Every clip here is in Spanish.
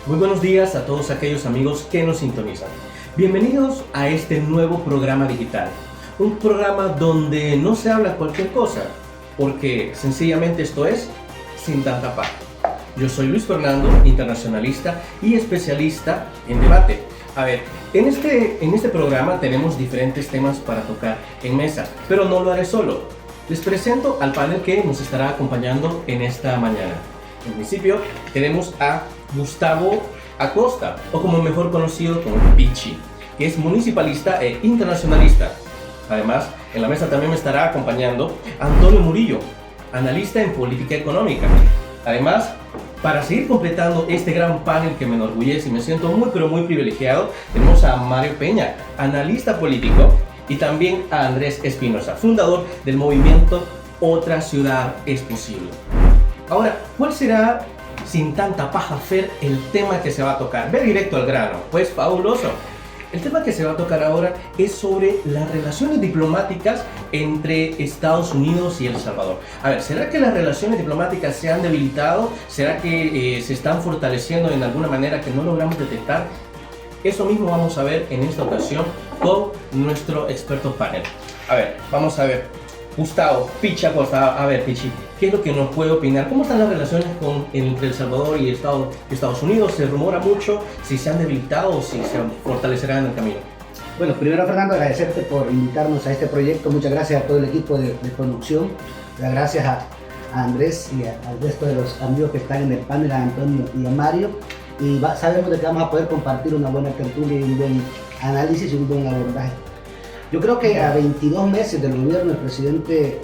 Muy buenos días a todos aquellos amigos que nos sintonizan. Bienvenidos a este nuevo programa digital. Un programa donde no se habla cualquier cosa, porque sencillamente esto es sin tanta paja. Yo soy Luis Fernando, internacionalista y especialista en debate. A ver, en este programa tenemos diferentes temas para tocar en mesa, pero no lo haré solo. Les presento al panel que nos estará acompañando en esta mañana. En principio tenemos a Gustavo Acosta, o como mejor conocido como Pichi, que es municipalista e internacionalista. Además, en la mesa también me estará acompañando Antonio Murillo, analista en política económica. Además, para seguir completando este gran panel que me enorgullece y me siento muy pero muy privilegiado, tenemos a Mario Peña, analista político, y también a Andrés Espinosa, fundador del movimiento Otra Ciudad es Posible. Ahora, ¿cuál será, sin tanta paja, Fer, el tema que se va a tocar? Ve directo al grano, pues fabuloso. El tema que se va a tocar ahora es sobre las relaciones diplomáticas entre Estados Unidos y El Salvador. A ver, ¿será que las relaciones diplomáticas se han debilitado? ¿Será que se están fortaleciendo en alguna manera que no logramos detectar? Eso mismo vamos a ver en esta ocasión con nuestro experto panel. A ver, vamos a ver. Gustavo, Pichi Acosta, a ver Pichi, ¿qué es lo que nos puede opinar? ¿Cómo están las relaciones entre El Salvador y Estados Unidos? ¿Se rumora mucho si se han debilitado o si se fortalecerán en el camino? Bueno, primero Fernando, agradecerte por invitarnos a este proyecto. Muchas gracias a todo el equipo de producción. Gracias a Andrés y al resto de los amigos que están en el panel, a Antonio y a Mario. Y sabemos de que vamos a poder compartir una buena tertulia y un buen análisis y un buen abordaje. Yo creo que a 22 meses del gobierno del presidente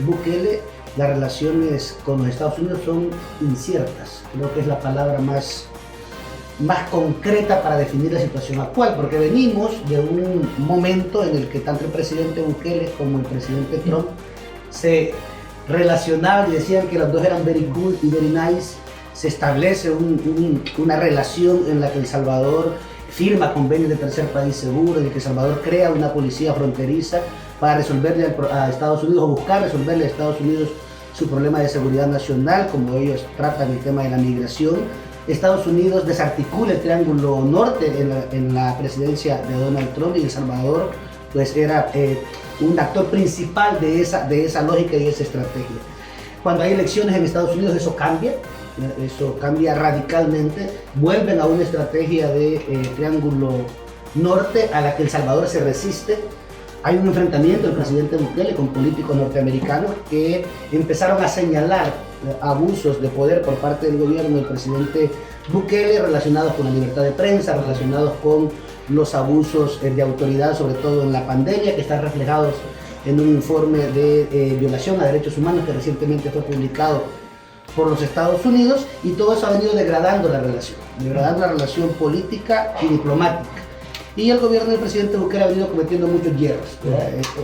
Bukele, las relaciones con los Estados Unidos son inciertas. Creo que es la palabra más concreta para definir la situación actual, porque venimos de un momento en el que tanto el presidente Bukele como el presidente Trump se relacionaban y decían que los dos eran very good y very nice. Se establece una relación en la que El Salvador firma convenios de tercer país seguro, en el que El Salvador crea una policía fronteriza para resolverle a Estados Unidos o buscar resolverle a Estados Unidos su problema de seguridad nacional, como ellos tratan el tema de la migración. Estados Unidos desarticula el Triángulo Norte en la presidencia de Donald Trump, y El Salvador pues era un actor principal de esa lógica y esa estrategia. Cuando hay elecciones en Estados Unidos eso cambia radicalmente. Vuelven a una estrategia de Triángulo Norte a la que El Salvador se resiste. Hay un enfrentamiento del presidente Bukele con políticos norteamericanos que empezaron a señalar abusos de poder por parte del gobierno del presidente Bukele relacionados con la libertad de prensa, relacionados con los abusos de autoridad, sobre todo en la pandemia, que están reflejados en un informe de violación a derechos humanos que recientemente fue publicado por los Estados Unidos, y todo eso ha venido degradando la relación política y diplomática. Y el gobierno del presidente Bukele ha venido cometiendo muchos hierros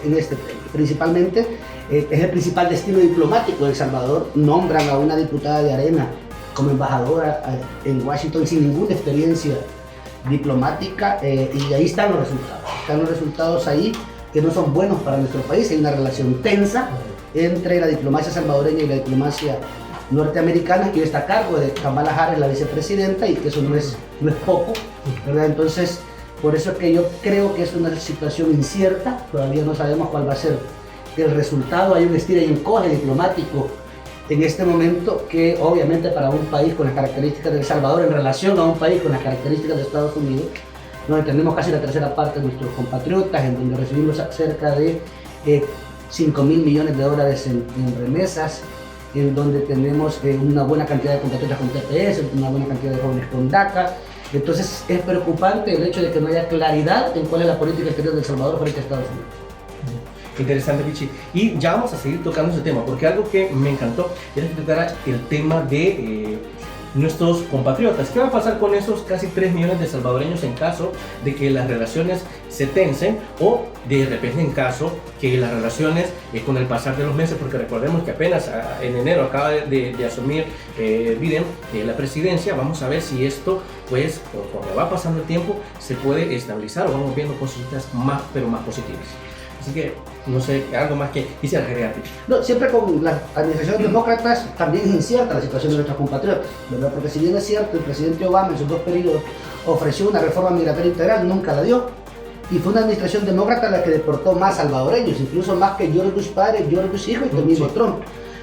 en este tema. Principalmente es el principal destino diplomático de El Salvador. Nombran a una diputada de Arena como embajadora en Washington sin ninguna experiencia diplomática, y ahí están los resultados. Están los resultados ahí que no son buenos para nuestro país. Hay una relación tensa entre la diplomacia salvadoreña y la diplomacia norteamericana, que está a cargo de Kamala Harris, la vicepresidenta, y que eso no es poco, ¿verdad? Entonces, por eso es que yo creo que es una situación incierta. Todavía no sabemos cuál va a ser el resultado. Hay un estira y encoge diplomático en este momento que obviamente para un país con las características de El Salvador en relación a un país con las características de Estados Unidos, donde tenemos casi la tercera parte de nuestros compatriotas, en donde recibimos cerca de 5.000 millones de dólares en remesas, en donde tenemos una buena cantidad de compatriotas con TPS, una buena cantidad de jóvenes con DACA. Entonces es preocupante el hecho de que no haya claridad en cuál es la política exterior de El Salvador frente a Estados Unidos. Interesante, Pichi. Y ya vamos a seguir tocando ese tema, porque algo que me encantó era que tocara el tema de nuestros compatriotas. ¿Qué va a pasar con esos casi 3 millones de salvadoreños en caso de que las relaciones se tensen, o de repente en caso que las relaciones con el pasar de los meses, porque recordemos que apenas en enero acaba de asumir Biden la presidencia? Vamos a ver si esto, pues, conforme va pasando el tiempo, se puede estabilizar o vamos viendo cositas más, pero más positivas. Así que, no sé, algo más que quisiera agregar. No, siempre con las administraciones demócratas también es incierta la situación de nuestros compatriotas, ¿verdad? Porque si bien es cierto, el presidente Obama en sus 2 periodos ofreció una reforma migratoria integral, nunca la dio. Y fue una administración demócrata la que deportó más salvadoreños, incluso más que George Bush padre, George Bush hijo y el mismo Trump.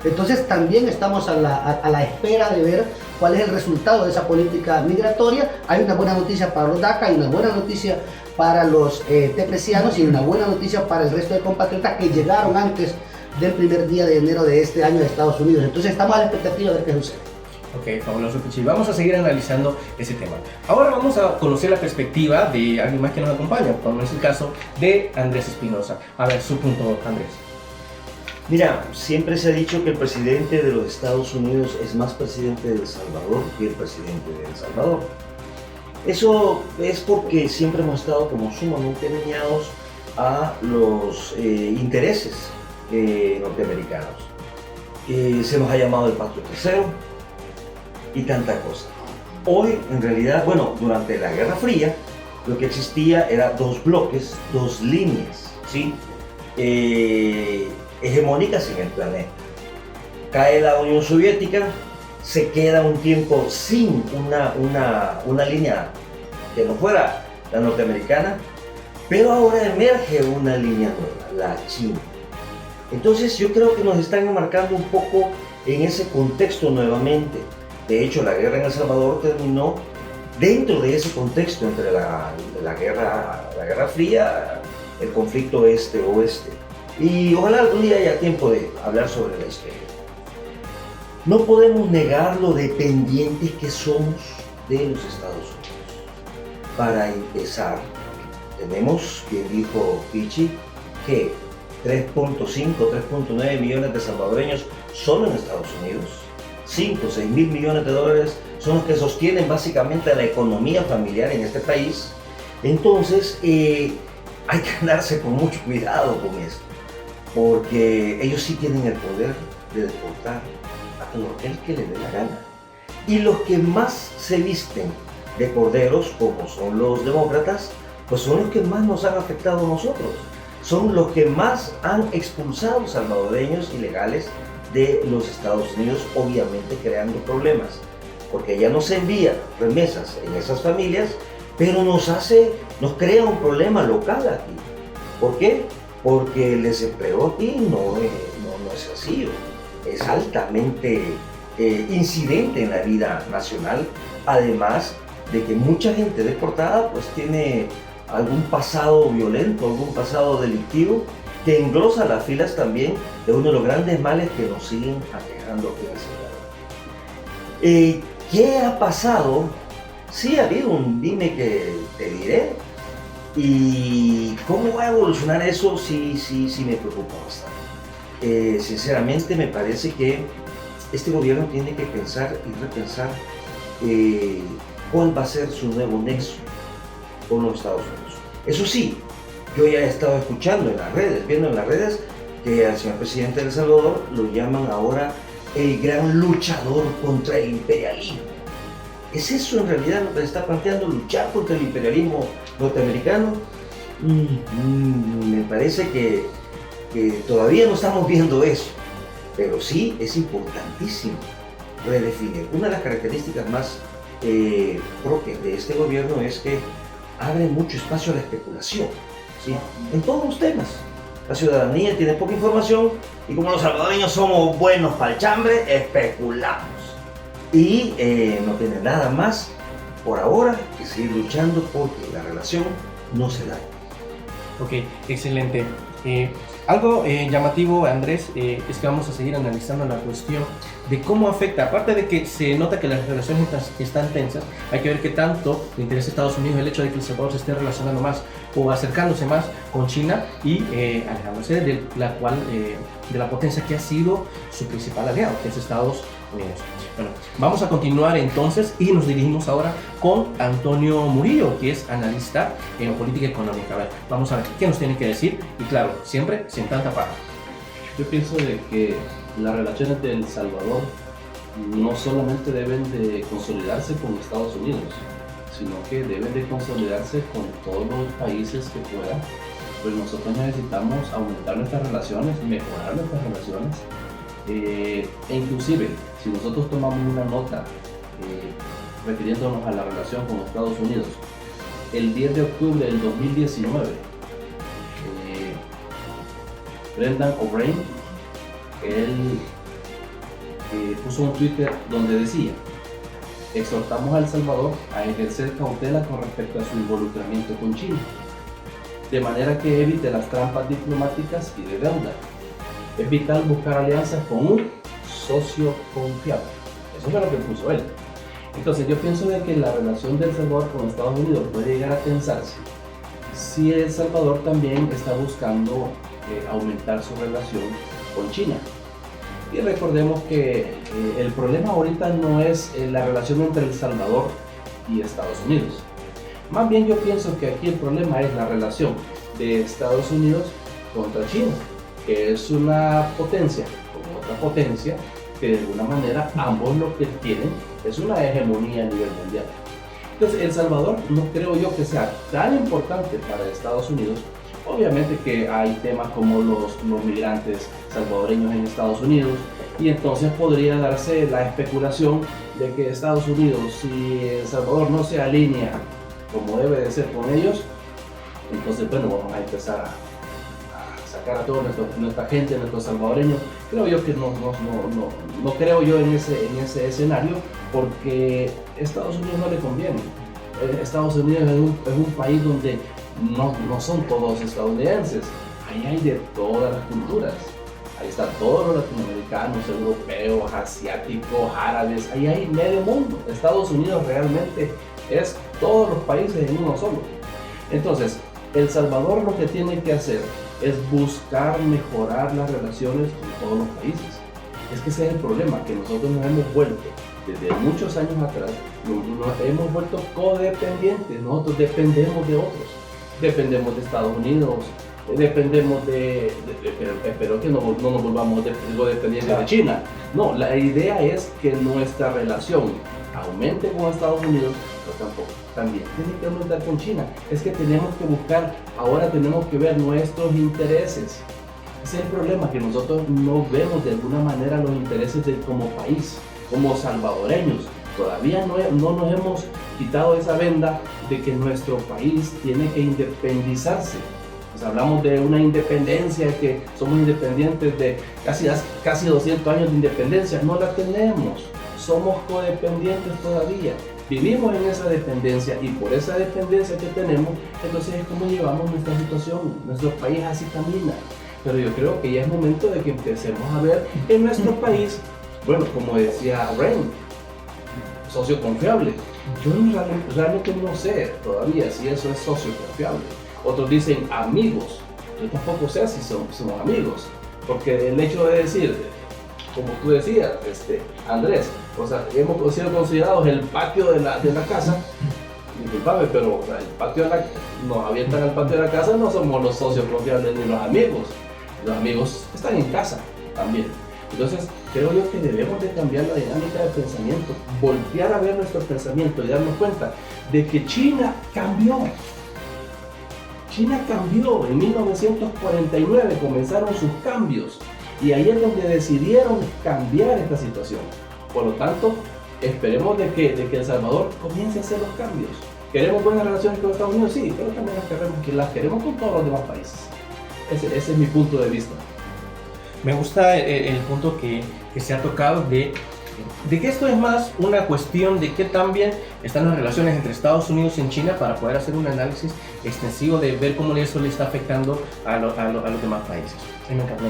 Entonces también estamos a la espera de ver cuál es el resultado de esa política migratoria. Hay una buena noticia para los DACA, hay una buena noticia para los tepresianos y una buena noticia para el resto de compatriotas que llegaron antes del primer día de enero de este año de Estados Unidos. Entonces estamos a la expectativa de ver qué sucede. Ok, fabuloso, Pichi. Vamos a seguir analizando ese tema. Ahora vamos a conocer la perspectiva de alguien más que nos acompaña, como es el caso de Andrés Espinosa. A ver, su punto, Andrés. Mira, siempre se ha dicho que el presidente de los Estados Unidos es más presidente de El Salvador que el presidente de El Salvador. Eso es porque siempre hemos estado como sumamente alineados a los intereses norteamericanos. Se nos ha llamado el Pacto Tercero y tanta cosa. Hoy, en realidad, bueno, durante la Guerra Fría, lo que existía era 2 bloques, 2 líneas, ¿sí? Hegemónicas en el planeta. Cae la Unión Soviética, se queda un tiempo sin una línea que no fuera la norteamericana, pero ahora emerge una línea nueva, la China. Entonces yo creo que nos están enmarcando un poco en ese contexto nuevamente. De hecho, la guerra en El Salvador terminó dentro de ese contexto entre la Guerra Fría, el conflicto este-oeste. Y ojalá algún día haya tiempo de hablar sobre la historia. No podemos negar lo dependientes que somos de los Estados Unidos. Para empezar, tenemos, bien dijo Pichi, que 3.5, 3.9 millones de salvadoreños solo en Estados Unidos. 5, 6 mil millones de dólares son los que sostienen básicamente la economía familiar en este país. Entonces, hay que andarse con mucho cuidado con esto, porque ellos sí tienen el poder de deportar a todo aquel que le dé la gana. Y los que más se visten de corderos, como son los demócratas, pues son los que más nos han afectado a nosotros. Son los que más han expulsado salvadoreños ilegales de los Estados Unidos, obviamente creando problemas, porque ya no se envía remesas en esas familias, pero nos crea un problema local aquí. ¿Por qué? Porque el desempleo aquí no es así, es altamente incidente en la vida nacional, además de que mucha gente deportada pues tiene algún pasado violento, algún pasado delictivo, que engrosa las filas también de uno de los grandes males que nos siguen aquejando aquí en El Salvador. ¿Qué ha pasado? Sí ha habido un dime que te diré, y cómo va a evolucionar eso sí me preocupa bastante. Sinceramente me parece que este gobierno tiene que pensar y repensar cuál va a ser su nuevo nexo con los Estados Unidos. Eso sí, yo ya he estado escuchando en las redes, viendo en las redes, que al señor presidente de El Salvador lo llaman ahora el gran luchador contra el imperialismo. ¿Es eso en realidad lo que se está planteando, luchar contra el imperialismo norteamericano? Me parece que todavía no estamos viendo eso, pero sí es importantísimo redefinir. Una de las características más propias de este gobierno es que abre mucho espacio a la especulación, ¿sí? En todos los temas. La ciudadanía tiene poca información y como los salvadoreños somos buenos para el chambre, especulamos. Y no tiene nada más por ahora que seguir luchando porque la relación no se da. Ok, excelente. Algo llamativo, Andrés, es que vamos a seguir analizando la cuestión de cómo afecta, aparte de que se nota que las relaciones están tensas, hay que ver qué tanto le interesa a Estados Unidos el hecho de que El Salvador se esté relacionando más o acercándose más con China y alejándose de la potencia que ha sido su principal aliado, que es Estados Unidos. Bueno, vamos a continuar entonces y nos dirigimos ahora con Antonio Murillo, que es analista en política económica. A ver, vamos a ver qué nos tiene que decir y claro, siempre sin tanta paja. Yo pienso de que las relaciones de El Salvador no solamente deben de consolidarse con Estados Unidos, sino que deben de consolidarse con todos los países que puedan pues nosotros necesitamos aumentar nuestras relaciones, mejorar nuestras relaciones, e inclusive si nosotros tomamos una nota refiriéndonos a la relación con Estados Unidos, el 10 de octubre del 2019, Brendan O'Brien, él puso un Twitter donde decía: exhortamos a El Salvador a ejercer cautela con respecto a su involucramiento con China, de manera que evite las trampas diplomáticas y de deuda. Es vital buscar alianzas con un socio confiable. Eso fue lo que puso él. Entonces yo pienso de que la relación de El Salvador con Estados Unidos puede llegar a tensarse si El Salvador también está buscando aumentar su relación con China. Y recordemos que el problema ahorita no es la relación entre El Salvador y Estados Unidos. Más bien yo pienso que aquí el problema es la relación de Estados Unidos contra China, que es una potencia como otra potencia, que de alguna manera ambos lo que tienen es una hegemonía a nivel mundial. Entonces El Salvador no creo yo que sea tan importante para Estados Unidos. Obviamente que hay temas como los migrantes salvadoreños en Estados Unidos, y entonces podría darse la especulación de que Estados Unidos, si El Salvador no se alinea como debe de ser con ellos, entonces bueno, vamos a empezar a sacar a toda nuestra gente, nuestros salvadoreños. Creo yo que no creo yo en ese escenario, porque Estados Unidos no le conviene. Estados Unidos es un país donde no son todos estadounidenses, ahí hay de todas las culturas, ahí están todos los latinoamericanos, europeos, asiáticos, árabes, ahí hay medio mundo. Estados Unidos realmente es todos los países en uno solo. Entonces El Salvador lo que tiene que hacer es buscar mejorar las relaciones con todos los países. Es que ese es el problema, que nosotros nos hemos vuelto, desde muchos años atrás, nos hemos vuelto codependientes. Nosotros dependemos de otros, dependemos de Estados Unidos, dependemos pero espero que no nos volvamos dependientes de China. No, la idea es que nuestra relación aumente con Estados Unidos, pero también tiene que aumentar con China. Es que tenemos que buscar, ahora tenemos que ver nuestros intereses. Ese es el problema, que nosotros no vemos de alguna manera los intereses como país, como salvadoreños. Todavía no nos hemos quitado esa venda de que nuestro país tiene que independizarse. Pues hablamos de una independencia, que somos independientes de casi 200 años de independencia. No la tenemos, somos codependientes todavía. Vivimos en esa dependencia, y por esa dependencia que tenemos, entonces es como llevamos nuestra situación. Nuestro país así camina. Pero yo creo que ya es momento de que empecemos a ver en nuestro país, bueno, como decía Ren, socio confiable. Yo realmente no sé todavía si eso es socio confiable. Otros dicen amigos. Yo tampoco sé si somos amigos, porque el hecho de decir, como tú decías, Andrés, o sea, hemos sido considerados el patio de la casa. Disculpame, pero o sea, el patio nos avientan al patio de la casa, no somos los socios confiables ni los amigos. Los amigos están en casa también. Entonces, creo yo que debemos de cambiar la dinámica de pensamiento, voltear a ver nuestro pensamiento y darnos cuenta de que China cambió. China cambió. En 1949 comenzaron sus cambios, y ahí es donde decidieron cambiar esta situación. Por lo tanto, esperemos de que El Salvador comience a hacer los cambios. ¿Queremos buenas relaciones con Estados Unidos? Sí, pero también las queremos con todos los demás países. Ese es mi punto de vista. Me gusta el punto que se ha tocado de que esto es más una cuestión de que también están las relaciones entre Estados Unidos y China, para poder hacer un análisis extensivo de ver cómo eso le está afectando a los demás países. Me encanta.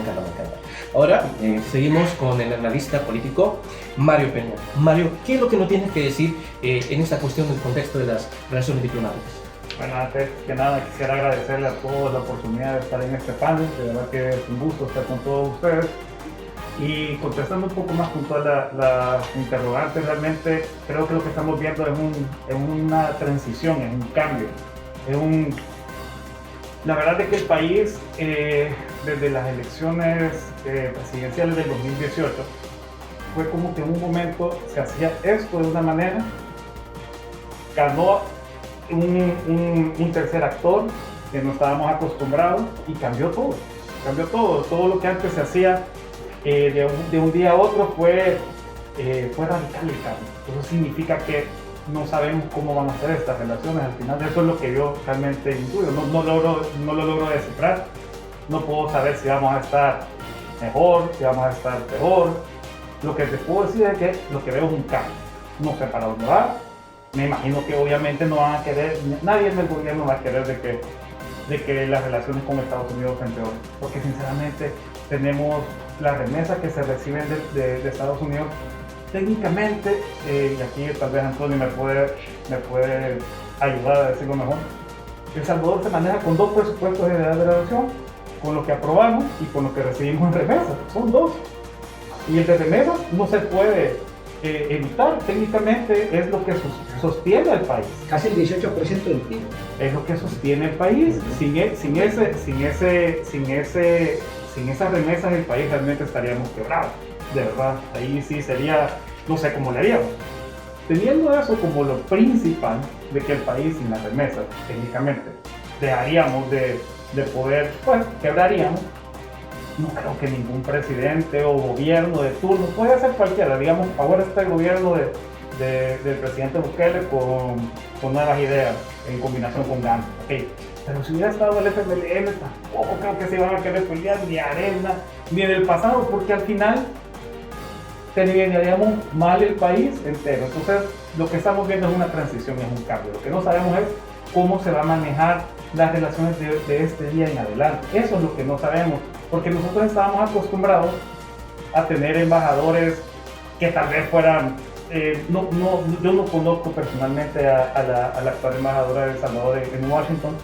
Ahora seguimos con el analista político Mario Peña. Mario, ¿qué es lo que nos tienes que decir en esta cuestión del contexto de las relaciones diplomáticas? Bueno, antes que nada quisiera agradecerle a todos la oportunidad de estar en este panel. De verdad que es un gusto estar con todos ustedes. Y contestando un poco más puntual la interrogante, realmente creo que lo que estamos viendo es una transición, es un cambio. La verdad es que el país, desde las elecciones presidenciales del 2018, fue como que en un momento se hacía esto de una manera, ganó un tercer actor, no estábamos acostumbrados y cambió todo lo que antes se hacía de un día a otro fue radical el cambio. Eso significa que no sabemos cómo van a ser estas relaciones al final. Eso es lo que yo realmente intuyo. No lo logro descifrar. No puedo saber si vamos a estar mejor, si vamos a estar peor. Lo que te puedo decir es que lo que veo es un cambio. No sé para dónde va. Me imagino que obviamente no van a querer, nadie en el gobierno va a querer de que las relaciones con Estados Unidos empeoren. Porque sinceramente tenemos las remesas que se reciben de Estados Unidos. Técnicamente, y aquí tal vez Antonio me puede ayudar a decirlo mejor, El Salvador se maneja con 2 presupuestos de graduación, con lo que aprobamos y con lo que recibimos en remesas. Son 2. Y el de remesas no se puede evitar, técnicamente es lo que sostiene al país. Casi el 18% del PIB. Es lo que sostiene el país. Sin esas remesas el país realmente estaríamos quebrados. De verdad, ahí sí sería, no sé cómo le haríamos. Teniendo eso como lo principal de que el país sin las remesas, técnicamente, dejaríamos de poder, pues, quebraríamos. No creo que ningún presidente o gobierno de turno, puede ser cualquiera, digamos, ahora está el gobierno del presidente Bukele con nuevas ideas en combinación con Gantz. Okay. Pero si hubiera estado el FMLN, tampoco creo que se iban a querer pelear ni Arena, ni en el pasado, porque al final terminaríamos mal el país entero. Entonces, lo que estamos viendo es una transición, es un cambio. Lo que no sabemos es cómo se va a manejar las relaciones de este día en adelante. Eso es lo que no sabemos, porque nosotros estábamos acostumbrados a tener embajadores que tal vez fueran, yo no conozco personalmente a la actual embajadora de El Salvador en Washington,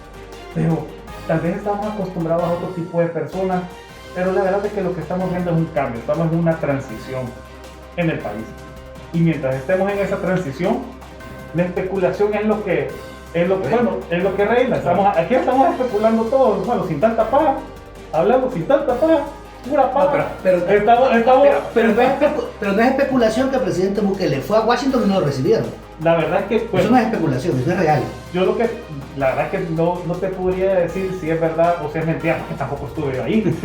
pero tal vez estamos acostumbrados a otro tipo de personas, pero la verdad es que lo que estamos viendo es un cambio, estamos en una transición en el país. Y mientras estemos en esa transición, la especulación es lo que reina. Aquí estamos especulando todos, bueno, sin tanta paja, hablando sin tanta paja, pura paja. No, pero no es especulación que el presidente Bukele fue a Washington y no lo recibieron. La verdad es que pues, eso no es especulación, eso es real. La verdad es que no te podría decir si es verdad o si es mentira, porque tampoco estuve ahí.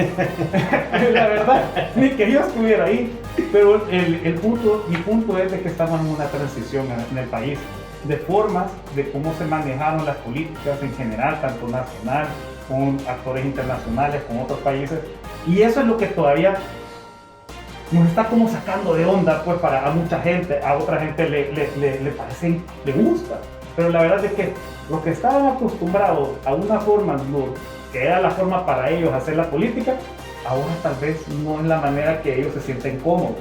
La verdad, ni que yo estuviera ahí. Pero mi punto es de que estamos en una transición en el país, de formas de cómo se manejaron las políticas en general, tanto nacional, con actores internacionales, con otros países. Y eso es lo que todavía nos está como sacando de onda, pues para a mucha gente, a otra gente le parece, le gusta. Pero la verdad es que los que estaban acostumbrados a una forma, que era la forma para ellos hacer la política, ahora tal vez no es la manera que ellos se sienten cómodos.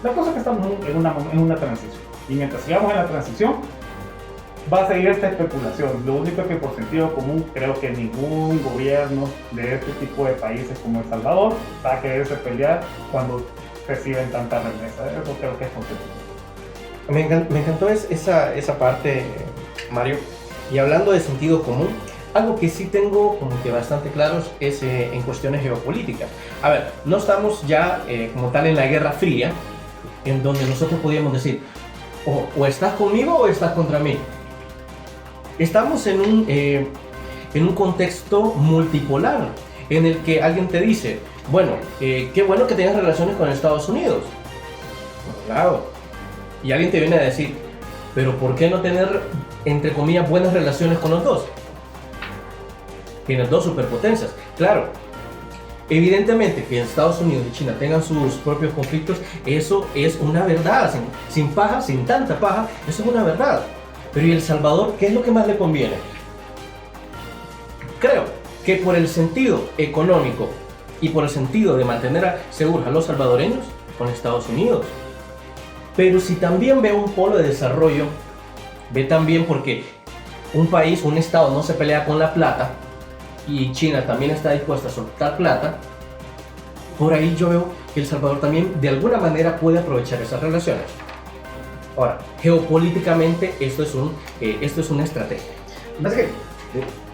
La cosa es que estamos en una transición. Y mientras sigamos en la transición, va a seguir esta especulación. Lo único es que por sentido común creo que ningún gobierno de este tipo de países como El Salvador va a quererse pelear cuando reciben tanta remesa. Eso creo que es por sentido. Me encantó esa parte, Mario. Y hablando de sentido común, algo que sí tengo como que bastante claros es en cuestiones geopolíticas. A ver, no estamos ya como tal en la Guerra Fría, en donde nosotros podíamos decir o estás conmigo o estás contra mí. Estamos en un contexto multipolar, en el que alguien te dice, bueno, qué bueno que tengas relaciones con Estados Unidos. Claro. Y alguien te viene a decir, pero ¿por qué no tener, entre comillas, buenas relaciones con los dos? Tienes 2 superpotencias. Claro, evidentemente que Estados Unidos y China tengan sus propios conflictos, eso es una verdad. Sin paja, sin tanta paja, eso es una verdad. Pero ¿y El Salvador qué es lo que más le conviene? Creo que por el sentido económico y por el sentido de mantener seguros a los salvadoreños con Estados Unidos. Pero si también ve un polo de desarrollo, ve también porque un país, un estado no se pelea con la plata y China también está dispuesta a soltar plata, por ahí yo veo que El Salvador también de alguna manera puede aprovechar esas relaciones. Ahora, geopolíticamente esto es una estrategia. Más que,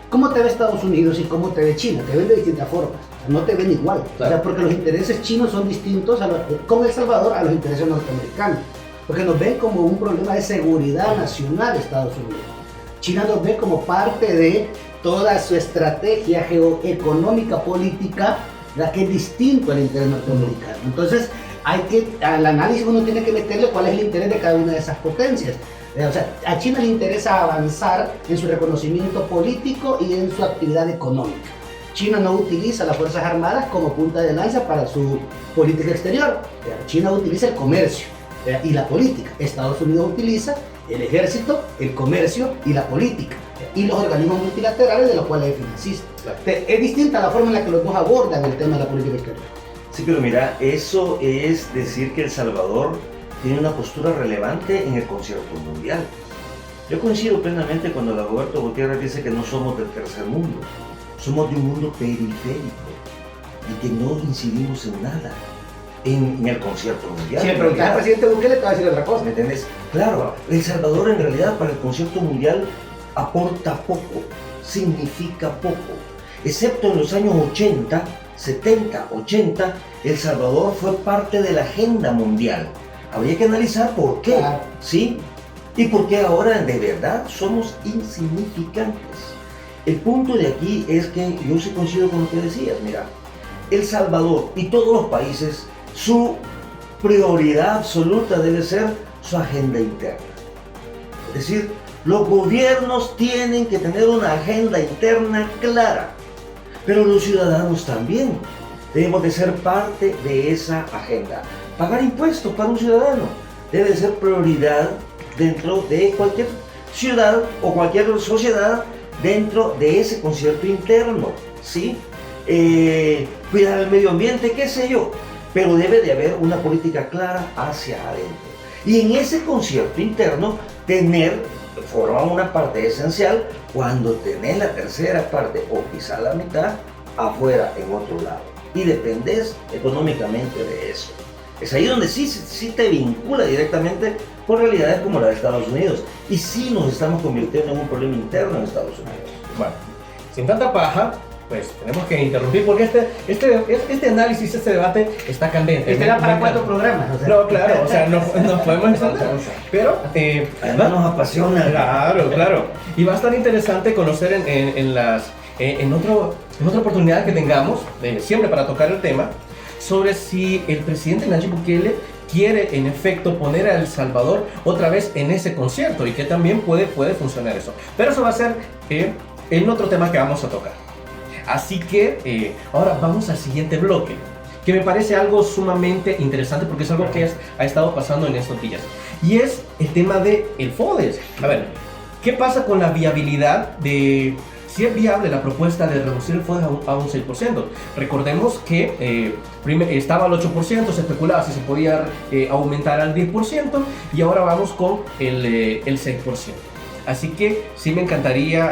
¿cómo te ve Estados Unidos y cómo te ve China? Te ven de distintas formas, no te ven igual. Claro. O sea, porque los intereses chinos son distintos con El Salvador a los intereses norteamericanos. Porque nos ven como un problema de seguridad nacional Estados Unidos. China nos ve como parte de toda su estrategia geoeconómica política, la que es distinto al interés norteamericano. Entonces, al análisis uno tiene que meterle cuál es el interés de cada una de esas potencias. O sea, a China le interesa avanzar en su reconocimiento político y en su actividad económica. China no utiliza las Fuerzas Armadas como punta de lanza para su política exterior. China utiliza el comercio y la política. Estados Unidos utiliza el ejército, el comercio y la política. Y los organismos multilaterales de los cuales es financista. Claro. Es distinta la forma en la que los dos abordan el tema de la política exterior. Sí, pero mira, eso es decir que El Salvador tiene una postura relevante en el concierto mundial. Yo coincido plenamente cuando Dagoberto Gutiérrez dice que no somos del tercer mundo, somos de un mundo periférico y que no incidimos en nada en el concierto mundial. Si le preguntas al presidente Bukele, te va a decir otra cosa. ¿Me entiendes? Claro, El Salvador en realidad para el concierto mundial aporta poco, significa poco, excepto en los años 80, 70, 80, El Salvador fue parte de la agenda mundial. Habría que analizar por qué, Claro. ¿sí? Y por qué ahora de verdad somos insignificantes. El punto de aquí es que yo sí coincido con lo que decías, mira, El Salvador y todos los países, su prioridad absoluta debe ser su agenda interna. Es decir, los gobiernos tienen que tener una agenda interna clara, pero los ciudadanos también debemos de ser parte de esa agenda. Pagar impuestos para un ciudadano debe ser prioridad dentro de cualquier ciudad o cualquier sociedad dentro de ese concierto interno, ¿sí? Cuidar el medio ambiente, qué sé yo, pero debe de haber una política clara hacia adentro. Y en ese concierto interno formar una parte esencial cuando tenés la tercera parte o quizá la mitad afuera en otro lado y dependés económicamente de eso. Es ahí donde sí te vincula directamente con realidades como la de Estados Unidos y sí nos estamos convirtiendo en un problema interno en Estados Unidos. Bueno, sin tanta paja, pues tenemos que interrumpir porque este análisis, este debate está candente. Este era para 4 programas. O sea. No, claro, o sea, no podemos extender. Pero, Además nos apasiona. Claro. Y va a estar interesante conocer en otra oportunidad que tengamos, siempre para tocar el tema, sobre si el presidente Nayib Bukele quiere en efecto poner a El Salvador otra vez en ese concierto y que también puede funcionar eso. Pero eso va a ser en otro tema que vamos a tocar. Así que ahora vamos al siguiente bloque, que me parece algo sumamente interesante porque es algo que ha estado pasando en estos días. Y es el tema del FODES. A ver, ¿qué pasa con la viabilidad de si es viable la propuesta de reducir el FODES a un 6%? Recordemos que estaba al 8%, se especulaba si se podía aumentar al 10% y ahora vamos con el 6%. Así que sí me encantaría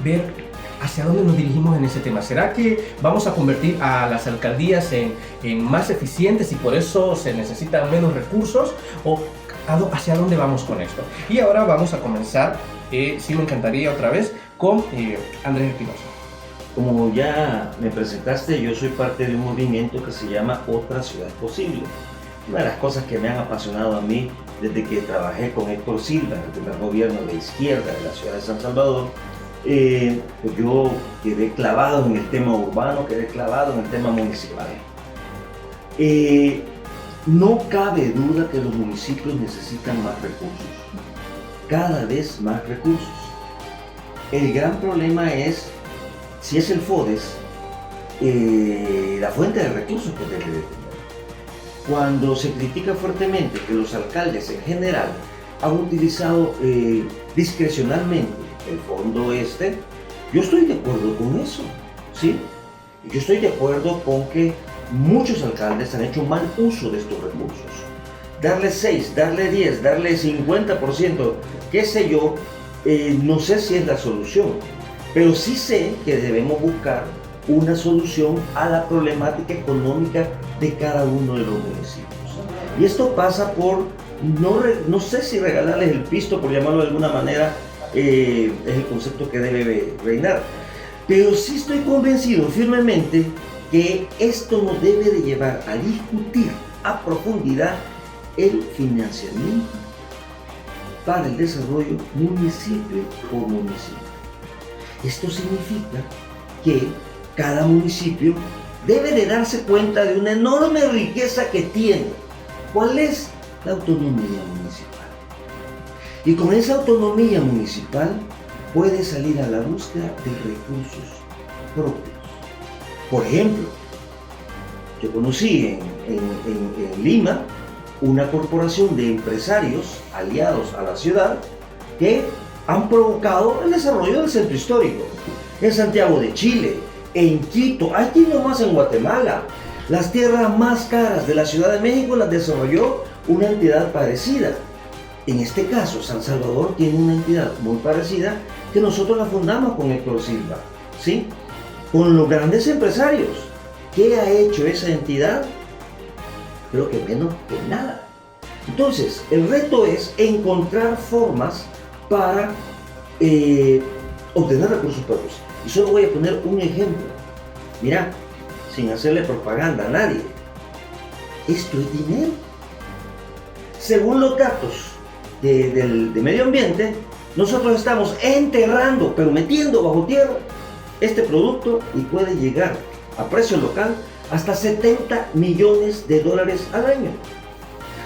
ver hacia dónde nos dirigimos en ese tema. ¿Será que vamos a convertir a las alcaldías en más eficientes y por eso se necesitan menos recursos? ¿O hacia dónde vamos con esto? Y ahora vamos a comenzar, sí me encantaría otra vez, con Andrés Espinosa. Como ya me presentaste, yo soy parte de un movimiento que se llama Otra Ciudad Posible. Una de las cosas que me han apasionado a mí desde que trabajé con Héctor Silva en el primer gobierno de izquierda de la ciudad de San Salvador, pues yo quedé clavado en el tema urbano, quedé clavado en el tema municipal. No cabe duda que los municipios necesitan más recursos, cada vez más recursos. El gran problema es, si es el FODES, la fuente de recursos que debe de tener. Cuando se critica fuertemente que los alcaldes en general han utilizado discrecionalmente el fondo yo estoy de acuerdo con eso, ¿sí? Yo estoy de acuerdo con que muchos alcaldes han hecho mal uso de estos recursos. Darle 6, darle 10, darle 50%, qué sé yo, no sé si es la solución, pero sí sé que debemos buscar una solución a la problemática económica de cada uno de los municipios. Y esto pasa por, no sé si regalarles el pisto, por llamarlo de alguna manera, es el concepto que debe reinar. Pero sí estoy convencido firmemente que esto nos debe de llevar a discutir a profundidad el financiamiento para el desarrollo municipio por municipio. Esto significa que cada municipio debe de darse cuenta de una enorme riqueza que tiene. ¿Cuál es? La autonomía municipal. Y con esa autonomía municipal puede salir a la búsqueda de recursos propios. Por ejemplo, yo conocí en Lima una corporación de empresarios aliados a la ciudad que han provocado el desarrollo del centro histórico. En Santiago de Chile, en Quito, aquí nomás en Guatemala, las tierras más caras de la Ciudad de México las desarrolló una entidad parecida. En este caso, San Salvador tiene una entidad muy parecida que nosotros la fundamos con Héctor Silva, ¿sí? Con los grandes empresarios. ¿Qué ha hecho esa entidad? Creo que menos que nada. Entonces, el reto es encontrar formas para obtener recursos propios. Y solo voy a poner un ejemplo. Mira, sin hacerle propaganda a nadie, esto es dinero. Según los datos de medio ambiente, nosotros estamos enterrando, pero metiendo bajo tierra este producto y puede llegar a precio local hasta 70 millones de dólares al año.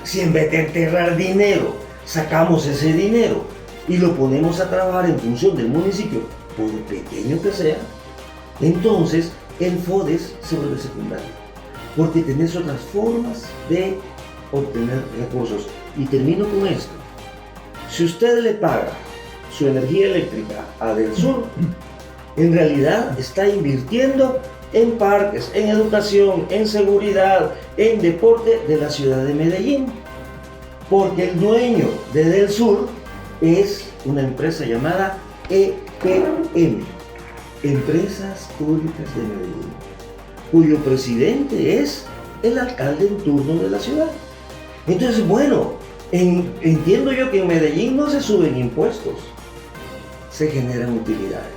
Si en vez de enterrar dinero, sacamos ese dinero y lo ponemos a trabajar en función del municipio, por pequeño que sea, entonces el FODES se vuelve secundario, porque tenés otras formas de obtener recursos. Y termino con esto. Si usted le paga su energía eléctrica a Del Sur, en realidad está invirtiendo en parques, en educación, en seguridad, en deporte de la ciudad de Medellín, porque el dueño de Del Sur es una empresa llamada EPM, Empresas Públicas de Medellín, cuyo presidente es el alcalde en turno de la ciudad. Entonces, bueno, entiendo yo que en Medellín no se suben impuestos, se generan utilidades,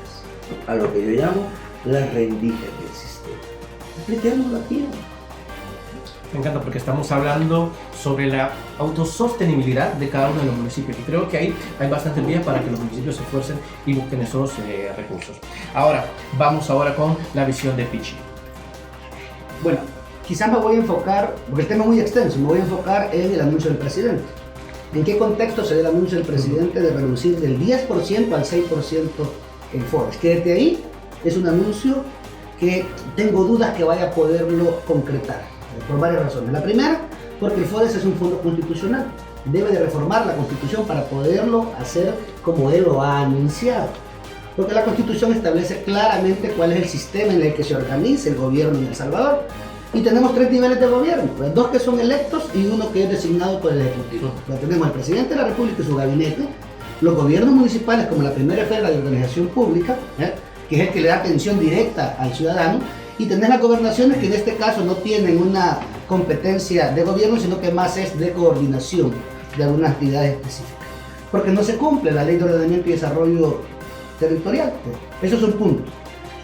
a lo que yo llamo la rendija del sistema. Expliquémoslo aquí. Me encanta porque estamos hablando sobre la autosostenibilidad de cada uno de los municipios y creo que ahí hay bastante vía para que los municipios se esfuercen y busquen esos recursos. Ahora, vamos con la visión de Pichi. Bueno, quizás me voy a enfocar, porque el tema es muy extenso, me voy a enfocar en el anuncio del presidente. ¿En qué contexto se da el anuncio del presidente de reducir del 10% al 6% el FODES? Que desde ahí es un anuncio que tengo dudas que vaya a poderlo concretar, por varias razones. La primera, porque el FODES es un fondo constitucional. Debe de reformar la Constitución para poderlo hacer como él lo ha anunciado. Porque la Constitución establece claramente cuál es el sistema en el que se organiza el gobierno en El Salvador. Y tenemos 3 niveles de gobierno, pues 2 que son electos y 1 que es designado por el Ejecutivo. Tenemos al presidente de la República y su gabinete, los gobiernos municipales como la primera esfera de organización pública, que es el que le da atención directa al ciudadano, y tener las gobernaciones que en este caso no tienen una competencia de gobierno, sino que más es de coordinación de algunas actividades específicas. Porque no se cumple la Ley de Ordenamiento y Desarrollo Territorial. Eso es un punto.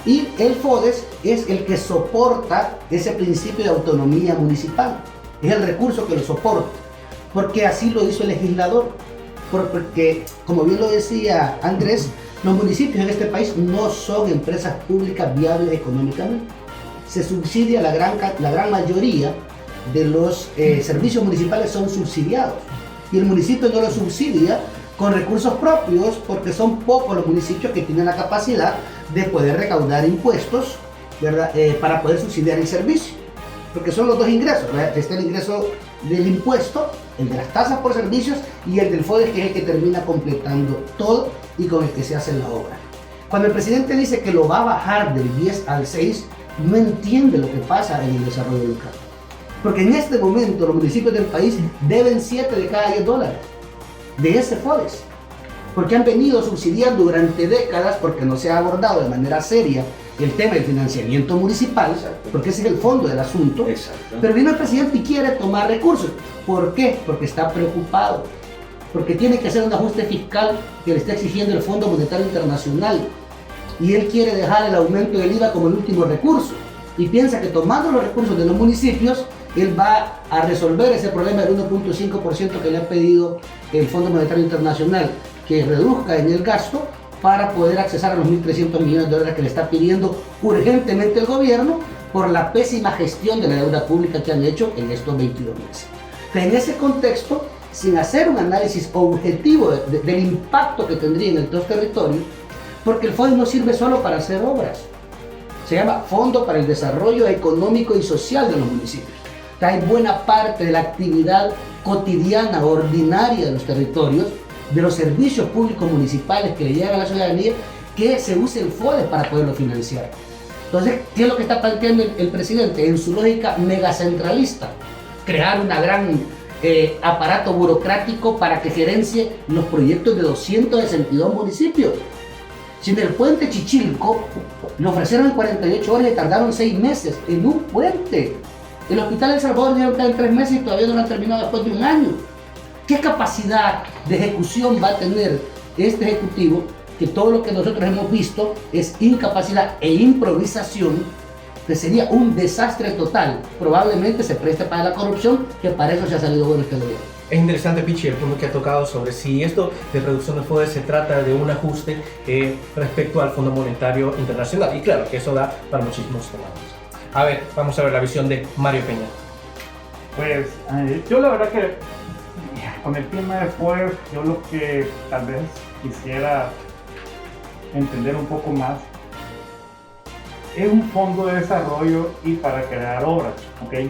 Y el FODES es el que soporta ese principio de autonomía municipal. Es el recurso que lo soporta. Porque así lo hizo el legislador. Porque, como bien lo decía Andrés, los municipios en este país no son empresas públicas viables económicamente. Se subsidia la gran mayoría de los servicios municipales son subsidiados. Y el municipio no lo subsidia con recursos propios porque son pocos los municipios que tienen la capacidad de poder recaudar impuestos, ¿verdad? Para poder subsidiar el servicio. Porque son los 2 ingresos, ¿verdad? Está el ingreso del impuesto, el de las tasas por servicios y el del FODES, que es el que termina completando todo y con el que se hace la obra. Cuando el presidente dice que lo va a bajar del 10 al 6, no entiende lo que pasa en el desarrollo local. Porque en este momento los municipios del país deben 7 de cada 10 dólares de ese FODES. Porque han venido subsidiando durante décadas, porque no se ha abordado de manera seria el tema del financiamiento municipal, porque ese es el fondo del asunto. Exacto. Pero viene el presidente y quiere tomar recursos. ¿Por qué? Porque está preocupado. Porque tiene que hacer un ajuste fiscal que le está exigiendo el Fondo Monetario Internacional. Y él quiere dejar el aumento del IVA como el último recurso. Y piensa que tomando los recursos de los municipios, él va a resolver ese problema del 1.5% que le ha pedido el Fondo Monetario Internacional, que reduzca en el gasto para poder accesar a los 1.300 millones de dólares que le está pidiendo urgentemente el gobierno por la pésima gestión de la deuda pública que han hecho en estos 22 meses. En ese contexto, sin hacer un análisis objetivo del impacto que tendría en estos territorios, porque el fondo no sirve solo para hacer obras, se llama Fondo para el Desarrollo Económico y Social de los Municipios. Hay buena parte de la actividad cotidiana, ordinaria de los territorios, de los servicios públicos municipales que le llegan a la ciudadanía, que se use el FODES para poderlo financiar. Entonces, ¿qué es lo que está planteando el presidente? En su lógica megacentralista, crear una gran aparato burocrático para que gerencie los proyectos de 262 municipios. Si en el puente Chichilco le ofrecieron en 48 horas y tardaron 6 meses en un puente. El Hospital El Salvador dijeron que en 3 meses y todavía no lo han terminado después de un año. ¿Qué capacidad de ejecución va a tener este ejecutivo? Que todo lo que nosotros hemos visto es incapacidad e improvisación, que sería un desastre total. Probablemente se preste para la corrupción, que para eso se ha salido bueno este gobierno. Es interesante, Pichi, el punto que ha tocado sobre si esto de reducción de FODES se trata de un ajuste respecto al Fondo Monetario Internacional. Y claro, que eso da para muchísimos temas. A ver, vamos a ver la visión de Mario Peña. Pues yo la verdad que con el tema de FODES, yo lo que tal vez quisiera entender un poco más es un fondo de desarrollo y para crear obras, ¿ok?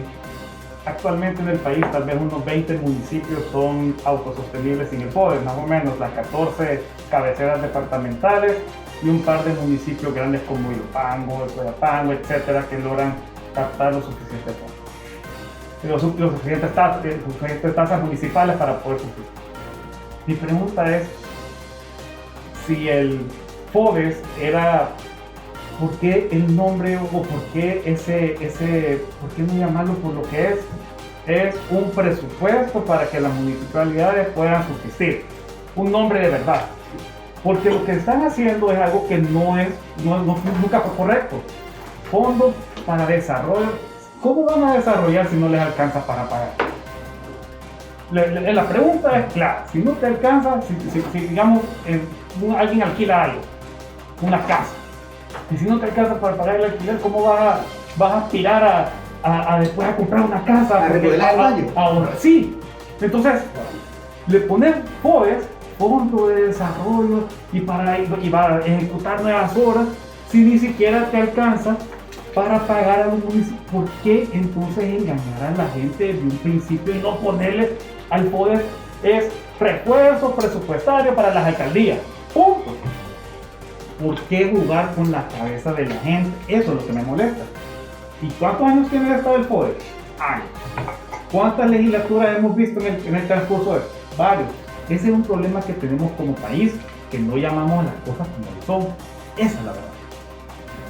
Actualmente en el país tal vez unos 20 municipios son autosostenibles sin el FODES, más o menos las 14 cabeceras departamentales y un par de municipios grandes como Ilopango, Soyapango, etcétera, que logran captar los suficientes fondos, los suficientes tasas municipales para poder subsistir. Mi pregunta es si el FODES era, ¿por qué el nombre o por qué por qué no llamarlo por lo que es? Es un presupuesto para que las municipalidades puedan subsistir, un nombre de verdad, porque lo que están haciendo es algo que nunca fue correcto. Fondo para desarrollo, ¿cómo van a desarrollar si no les alcanza para pagar? La pregunta es clara, si no te alcanza, si digamos alguien alquila algo, una casa, y si no te alcanza para pagar el alquiler, ¿cómo vas a aspirar a después a comprar una casa? A remodelar el baño. Ahora sí. Entonces, le pones FODES, Fondo de Desarrollo, y para ejecutar nuevas obras, si ni siquiera te alcanza para pagar a los municipios. ¿Por qué entonces engañar a la gente desde un principio y no ponerle al FODES es refuerzo presupuestario para las alcaldías? Punto. ¿Por qué jugar con la cabeza de la gente? Eso es lo que me molesta. ¿Y cuántos años tiene el estado del FODES? Años. ¿Cuántas legislaturas hemos visto en el transcurso de esto? Varios. Ese es un problema que tenemos como país, que no llamamos las cosas como son. Esa es la verdad.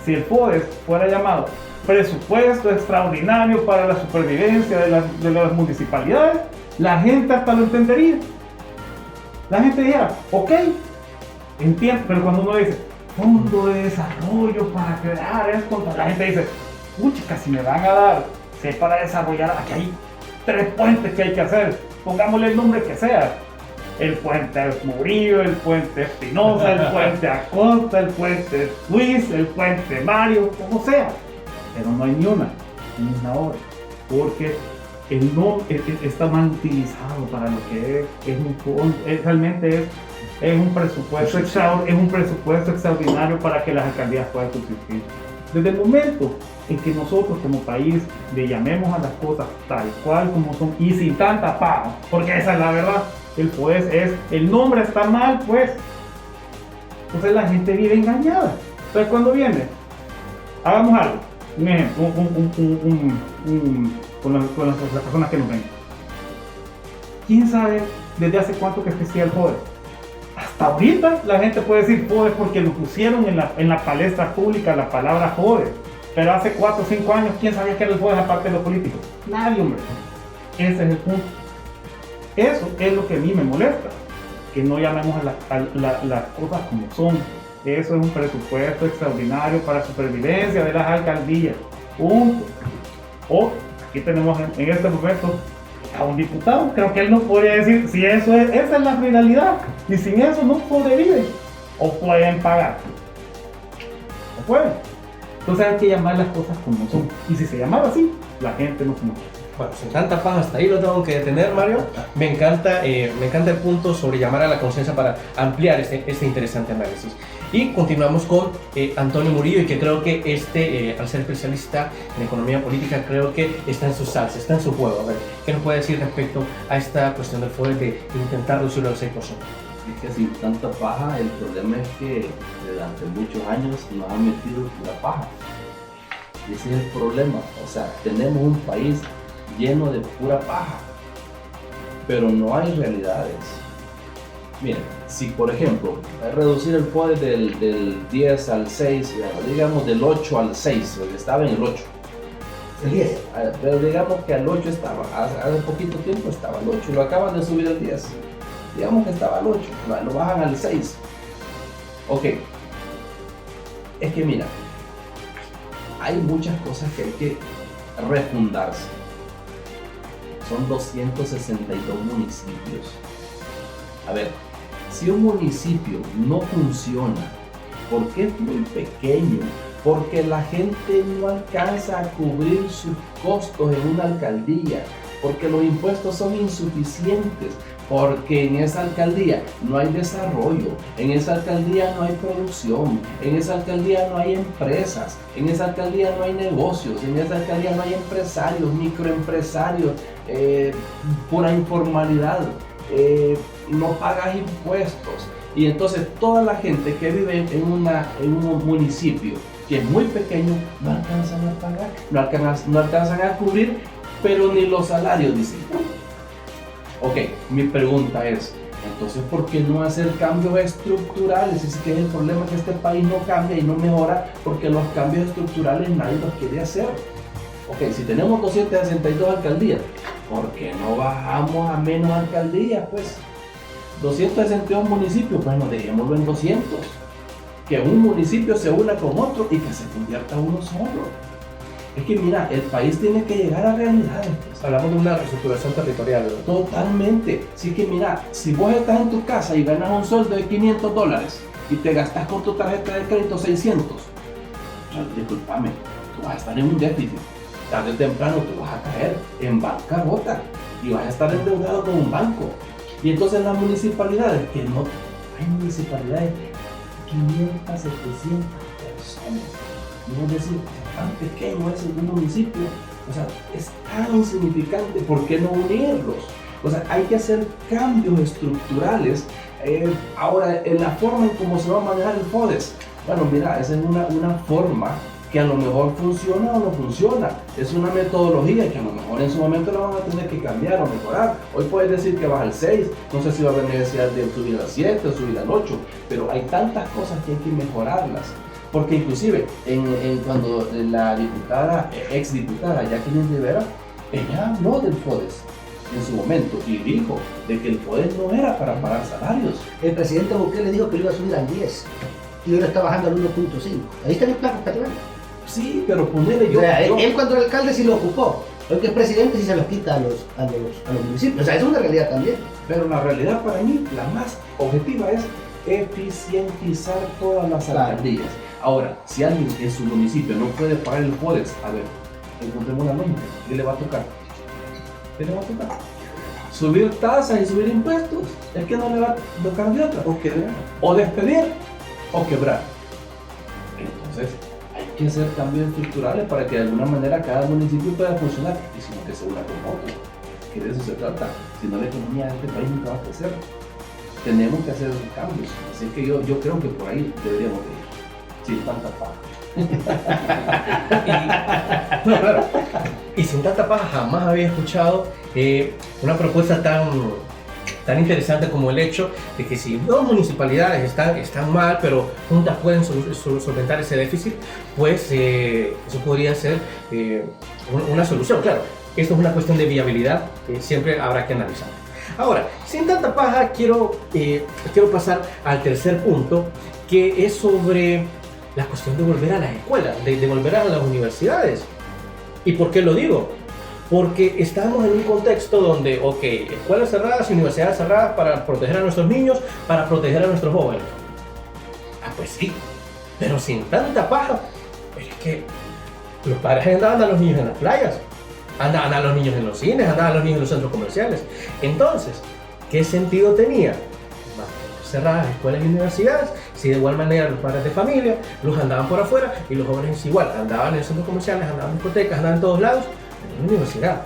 Si el FODES fuera llamado presupuesto extraordinario para la supervivencia de las municipalidades, la gente hasta lo entendería. La gente dijera, ok, entiendo, pero cuando uno dice Fondo de Desarrollo para crear esto, la gente dice, pucha, si me van a dar, si es para desarrollar, aquí hay 3 puentes que hay que hacer, pongámosle el nombre que sea. El puente Murillo, el puente Espinosa, el puente Acosta, el puente Luis, el puente Mario, como sea. Pero no hay ni una obra, porque el nombre está mal utilizado para lo que es un fondo, realmente es un presupuesto extraordinario para que las alcaldías puedan subsistir. Desde el momento en que nosotros como país le llamemos a las cosas tal cual como son y sin tanta paja, porque esa es la verdad, el nombre está mal, pues. Entonces la gente vive engañada. Entonces cuando viene, hagamos algo, un ejemplo, con las personas que nos ven. ¿Quién sabe desde hace cuánto que existía el FODES? Hasta ahorita la gente puede decir FODES porque lo pusieron en la palestra pública la palabra FODES. Pero hace 4 o 5 años, ¿quién sabía que era el FODES aparte de los políticos? Nadie, hombre. Ese es el punto. Eso es lo que a mí me molesta, que no llamemos a las cosas como son. Eso es un presupuesto extraordinario para supervivencia de las alcaldías. Punto. O aquí tenemos en este momento a un diputado, creo que él nos podría decir si esa es la finalidad y sin eso no sobrevive. o pueden pagar. No pueden. Entonces hay que llamar las cosas como son. Y si se llamara así, la gente no se muere. Bueno, sin tanta paja, hasta ahí lo tengo que detener, Mario. Me encanta el punto sobre llamar a la conciencia para ampliar este interesante análisis. Y continuamos con Antonio Murillo, y que creo que al ser especialista en economía política, creo que está en su salsa, está en su juego. A ver, ¿qué nos puede decir respecto a esta cuestión del FODES de intentar reducirlo al 6%? Es que sin tanta paja, el problema es que durante muchos años nos han metido pura paja. Y ese es el problema. O sea, tenemos un país lleno de pura paja, pero no hay realidades. Miren, si por ejemplo reducir el FODES del 10 al 6, digamos del 8 al 6, porque estaba en el 8. El 10. Pero digamos que al 8 estaba, hace poquito tiempo estaba al 8, lo acaban de subir al 10. Digamos que estaba al 8, lo bajan al 6. Ok. Es que mira, hay muchas cosas que hay que refundarse. Son 262 municipios. A ver, si un municipio no funciona, porque es muy pequeño, porque la gente no alcanza a cubrir sus costos en una alcaldía, porque los impuestos son insuficientes, porque en esa alcaldía no hay desarrollo, en esa alcaldía no hay producción, en esa alcaldía no hay empresas, en esa alcaldía no hay negocios, en esa alcaldía no hay empresarios, microempresarios, pura informalidad, no pagas impuestos. Y entonces toda la gente que vive en un municipio que es muy pequeño no alcanzan a pagar, no alcanzan a cubrir, pero ni los salarios, dicen. Ok, mi pregunta es, entonces, ¿por qué no hacer cambios estructurales? Es que es el problema, que este país no cambia y no mejora porque los cambios estructurales nadie los quiere hacer. Ok, si tenemos 262 alcaldías, ¿por qué no bajamos a menos alcaldías? Pues 262 municipios, bueno, dejémoslo en 200. Que un municipio se una con otro y que se convierta uno solo. Es que mira, el país tiene que llegar a realidades. Pues. Hablamos de una reestructuración territorial, ¿verdad? Totalmente. Así que mira, si vos estás en tu casa y ganas un sueldo de $500 y te gastas con tu tarjeta de crédito 600, discúlpame, tú vas a estar en un déficit. Tarde o temprano tú vas a caer en bancarrota y vas a estar endeudado con un banco. Y entonces las municipalidades, que no hay municipalidades de 500, 700 personas. Y es decir, tan pequeño es un municipio, o sea, es tan insignificante, ¿por qué no unirlos? O sea, hay que hacer cambios estructurales. Ahora, en la forma en cómo se va a manejar el FODES, bueno, mira, esa es una forma que a lo mejor funciona o no funciona. Es una metodología que a lo mejor en su momento la van a tener que cambiar o mejorar. Hoy puedes decir que vas al 6, no sé si va a haber necesidad de subir al 7 o subir al 8, pero hay tantas cosas que hay que mejorarlas. Porque inclusive cuando la diputada, exdiputada Jacqueline Rivera, ella habló del FODES en su momento y dijo de que el FODES no era para pagar salarios. El presidente Bukele dijo que lo iba a subir al 10 y hoy lo está bajando al 1.5. Ahí está el plan, está claro. Sí, pero ponele yo. O sea, él cuando era alcalde sí lo ocupó. Hoy que es presidente sí se los quita a los municipios. O sea, es una realidad también. Pero la realidad para mí, la más objetiva, es eficientizar todas las alcaldías. Ahora, si alguien en su municipio no puede pagar el FODES, a ver, encontremos una lógica. ¿Qué le va a tocar? ¿Qué le va a tocar? Subir tasas y subir impuestos. Es que no le va a tocar de otra. O despedir o quebrar. Entonces, hay que hacer cambios estructurales para que de alguna manera cada municipio pueda funcionar y si no que se una con otro. Que de eso se trata. Si no, la economía de este país nunca va a crecer. Tenemos que hacer cambios. Así que yo creo que por ahí deberíamos ir. Sin tanta paja. No, claro. Y sin tanta paja jamás había escuchado una propuesta tan interesante como el hecho de que si dos municipalidades están mal, pero juntas pueden solventar ese déficit, pues eso podría ser una solución. Claro, esto es una cuestión de viabilidad que siempre habrá que analizar. Ahora, sin tanta paja, quiero pasar al tercer punto, que es sobre la cuestión de volver a las escuelas, de volver a las universidades. ¿Y por qué lo digo? Porque estamos en un contexto donde, ok, escuelas cerradas, universidades cerradas para proteger a nuestros niños, para proteger a nuestros jóvenes. pues sí, pero sin tanta paja. Es que los padres andaban a los niños en las playas, andaban a los niños en los cines, andaban a los niños en los centros comerciales. Entonces, ¿qué sentido tenía mantener cerradas escuelas y universidades si de igual manera los padres de familia los andaban por afuera y los jóvenes igual andaban en los centros comerciales, andaban en discotecas, andaban en todos lados, en la universidad?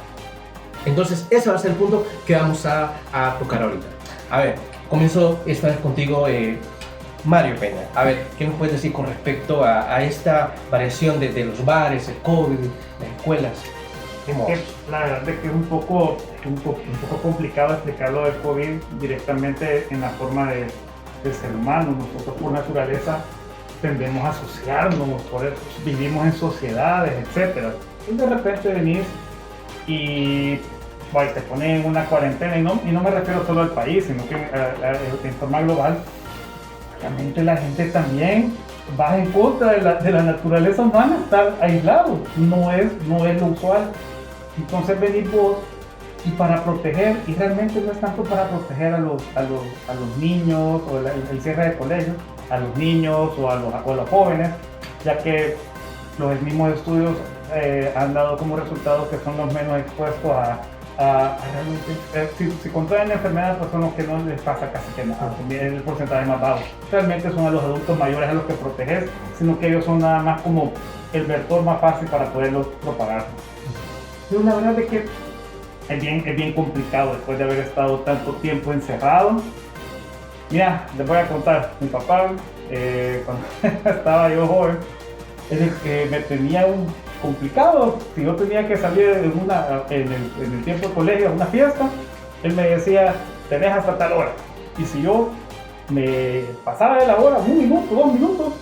Entonces, ese va a ser el punto que vamos a tocar ahorita. A ver, comienzo esta vez contigo, Mario Peña. A ver, ¿qué nos puedes decir con respecto a esta variación de los bares, el COVID, las escuelas? La verdad es que es un poco complicado explicarlo del COVID directamente en la forma del ser humano. Nosotros por naturaleza tendemos a asociarnos, por eso vivimos en sociedades, etc. Y de repente venís y te ponen en una cuarentena, y no me refiero solo al país, sino que en forma global. Realmente la gente también va en contra de la naturaleza humana, estar aislado, no es lo usual. Entonces venís vos y para proteger, y realmente no es tanto para proteger a los niños o el cierre de colegios, a los niños o a los jóvenes, ya que los mismos estudios han dado como resultado que son los menos expuestos a realmente, si contraen enfermedades, pues son los que no les pasa casi que nada, el porcentaje más bajo. Realmente son a los adultos mayores a los que proteges, sino que ellos son nada más como el vector más fácil para poderlos propagar. Pero la verdad es que es bien complicado después de haber estado tanto tiempo encerrado. Mira, les voy a contar, mi papá, cuando estaba yo joven, es el que me tenía un complicado. Si yo tenía que salir en el tiempo de colegio a una fiesta, él me decía, tenés hasta tal hora. Y si yo me pasaba de la hora, 1 minuto, 2 minutos,